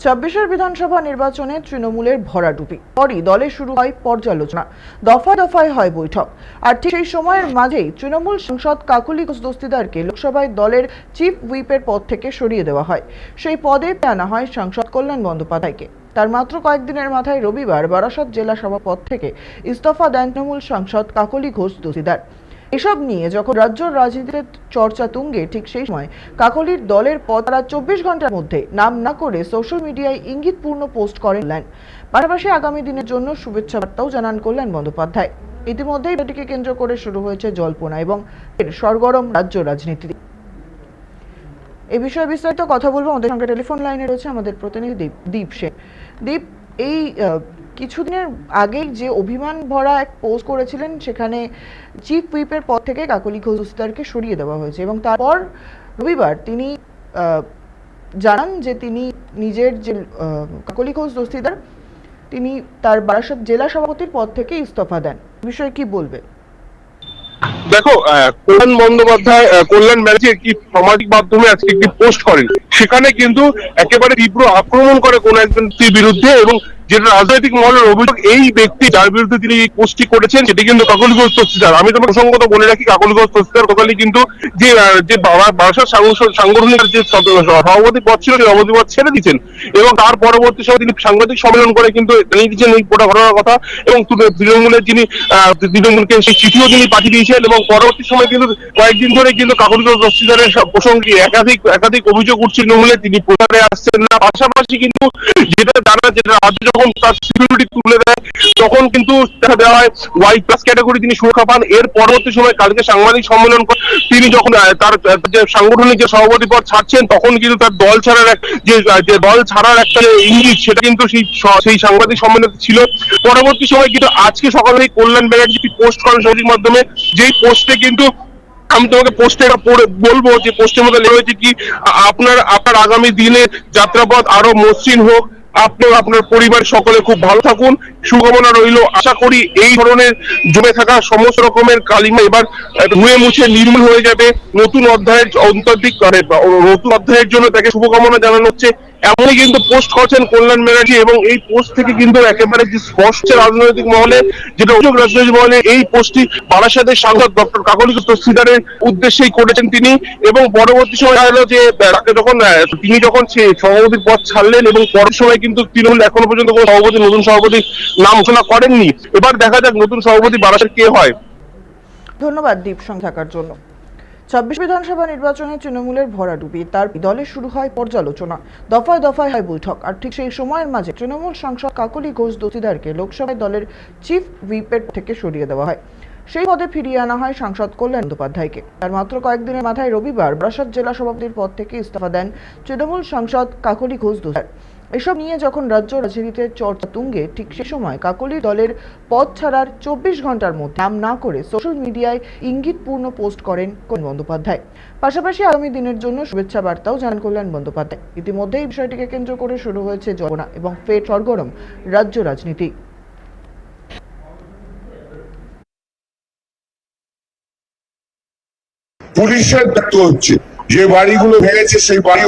ছাব্বিশের বিধানসভা নির্বাচনে তৃণমূলের ভরাডুবি, পরই দলে শুরু হয় পর্যালোচনা, দফায় দফায় হয় বৈঠক। আর ঠিক সেই সময়ের মাঝেই তৃণমূল সাংসদ কাকলি ঘোষ দস্তিদারকে লোকসভায় দলের চিফ হুইপের পদ থেকে সরিয়ে দেওয়া হয়। সেই পদে আনা হয় সাংসদ কল্যাণ বন্দ্যোপাধ্যায়কে। তার মাত্র কয়েকদিনের মাথায় রবিবার বারাসত জেলা সভা পদ থেকে ইস্তফা দেন তৃণমূল সাংসদ কাকলি ঘোষ দস্তিদার। এসব নিয়ে যখন রাজ্য রাজনীতিতে চর্চা তুঙ্গে, ঠিক সেই সময় কাকলির দলের পদ তারা 24 ঘন্টার মধ্যে নাম না করে সোশ্যাল মিডিয়ায় ইঙ্গিতপূর্ণ পোস্ট করেন। পাশাপাশি আগামী দিনের জন্য শুভেচ্ছা বার্তাও জানান কল্যাণ বন্দ্যোপাধ্যায়। ইতিমধ্যেই এটিকে কেন্দ্র করে শুরু হয়েছে জল্পনা এবং সরগরম রাজ্য রাজনীতি। এই বিষয়ে বিস্তারিত কথা বলবো। আমাদের সঙ্গে টেলিফোন লাইনে রয়েছে আমাদের প্রতিনিধি দীপ সেন। দীপ, এই কিছুদিনের আগেই যে অভিমান ভরা এক পোস্ট করেছিলেন, সেখানে চিফ হুইপের পদ থেকে কাকলি ঘোষ দস্তিদারকে সরিয়ে দেওয়া হয়েছে এবং তারপর রবিবার তিনি জানান যে তিনি নিজের যে কাকলি ঘোষ দস্তিদার, তিনি তার বারাসত জেলা সভাপতির পদ থেকে ইস্তফা দেন। বিষয়ে কি বলবে? দেখো, কল্যাণ বন্দ্যোপাধ্যায় কল্যাণ ব্যানার্জি একটি সামাজিক মাধ্যমে আজকে একটি পোস্ট করেন। সেখানে কিন্তু একেবারে তীব্র আক্রমণ করে কোন একজন ব্যক্তির বিরুদ্ধে, এবং যেটা রাজনৈতিক মহলের অভিযোগ, এই ব্যক্তি যার বিরুদ্ধে তিনি এই পোস্টটি করেছেন সেটি কিন্তু কাকলি ঘোষ দস্তিদার। আমি তোমাকে প্রসঙ্গত বলে রাখি, কাকলি ঘোষ দস্তিদার টোটালি কিন্তু যে বারাসত সাংগঠনিক যে সভাপতি পদ ছিল, সেই সভাপতি পদ ছেড়ে দিচ্ছেন, এবং তার পরবর্তী সময় তিনি সাংবাদিক সম্মেলন করে কিন্তু জানিয়ে দিচ্ছেন এই গোটা ঘটনার কথা, এবং তৃণমূলের যিনি তৃণমূলকে সেই চিঠিও তিনি পাঠিয়ে দিয়েছেন। এবং পরবর্তী সময় কিন্তু কয়েকদিন ধরে কিন্তু কাকলি ঘোষ দস্তিদারের প্রসঙ্গে একাধিক অভিযোগ উঠছে তৃণমূলে, তিনি প্রচারে আসছেন না। পাশাপাশি কিন্তু যেটা রাজ্য যখন তার সিকিউরিটি তুলে দেয়, তখন কিন্তু দেখা দেওয়া হয় ওয়াই প্লাস ক্যাটাগরি তিনি সুরক্ষা পান। এর পরবর্তী সময় কালকে সাংবাদিক সম্মেলন করে তিনি যখন তার যে সাংগঠনিক যে সভাপতি পদ ছাড়ছেন, তখন কিন্তু তার দল ছাড়ার দল ছাড়ার একটা ইঙ্গিত, সেটা কিন্তু সেই সাংবাদিক সম্মেলনে ছিল। পরবর্তী সময় কিন্তু আজকে সকালে কল্যাণ ব্যানার্জি পোস্ট করেন সামাজিক মাধ্যমে, যেই পোস্টে কিন্তু আমি তোমাকে পোস্টে পড়ে বলবো যে পোস্টের মধ্যে লেখা হয়েছে কি, আপনার আগামী দিনে যাত্রাপথ আরো মসৃণ হোক, আপনি আপনার পরিবার সকলে খুব ভালো থাকুন, শুভকামনা রইল। আশা করি এই ধরনের জমে থাকা সমস্ত রকমের কালিমা এবার ধুয়ে মুছে নির্মূল হয়ে যাবে। নতুন অধ্যায়ের নতুন অধ্যায়ের জন্য তাকে শুভকামনা জানানো হচ্ছে, এমনই কিন্তু পোস্ট করছেন কল্যাণ ব্যানার্জি। এবং এই পোস্ট থেকে কিন্তু একেবারে যে স্পষ্ট রাজনৈতিক মহলে, যেটা অভিযোগ রাজনৈতিক মহলে, এই পোস্টটি বারাসতের সাংসদ ডক্টর কাকলি ঘোষ দস্তিদারের উদ্দেশ্যেই করেছেন তিনি। এবং পরবর্তী সময় হলো যে তিনি যখন সভাপতির পদ ছাড়লেন, এবং পরের সময় কিন্তু তৃণমূল এখনো পর্যন্ত কোনো নতুন সভাপতির নাম ঘোষণা করেননি। এবার দেখা যাক নতুন সভাপতি বারাসত কে হয়। ধন্যবাদ দীপ সঙ্গে থাকার জন্য। 26 বিধানসভা নির্বাচনে তৃণমূলের ভরাডুবি, তার দলে শুরু হয় পর্যালোচনা, দফায় দফায় হয় বৈঠক। আর ঠিক সেই সময়ের মাঝে তৃণমূল সাংসদ কাকলি ঘোষ দস্তিদারকে লোকসভায় দলের চিফ হুইপের থেকে সরিয়ে দেওয়া হয়। সেই পদে ফিরিয়ে আনা হয় সাংসদ কল্যাণ বন্দ্যোপাধ্যায়কে। তার মাত্র কয়েকদিনের মাথায় রবিবার বারাসত জেলা সভাপতির পদ থেকে ইস্তফা দেন তৃণমূল সাংসদ কাকলি ঘোষ দস্তিদার। এসব নিয়ে যখন রাজ্য রাজনীতিতে চর্চা তুঙ্গে, ঠিক সেই সময় কাকলি দলের পদ ছাড়ার 24 ঘন্টার মধ্যে নাম না করে সোশ্যাল মিডিয়ায় ইঙ্গিতপূর্ণ পোস্ট করেন কল্যাণ বন্দ্যোপাধ্যায়। পাশাপাশি আগামী দিনের জন্য শুভেচ্ছা বার্তাও জানান কল্যাণ বন্দ্যোপাধ্যায়। ইতিমধ্যে এই বিষয়টিকে কেন্দ্র করে শুরু হয়েছে জল্পনা এবং ফের সরগরম রাজ্য রাজনীতি। পুলিশের দায়িত্ব হচ্ছে যে বাড়িগুলো ভেঙেছে সেই বাড়ি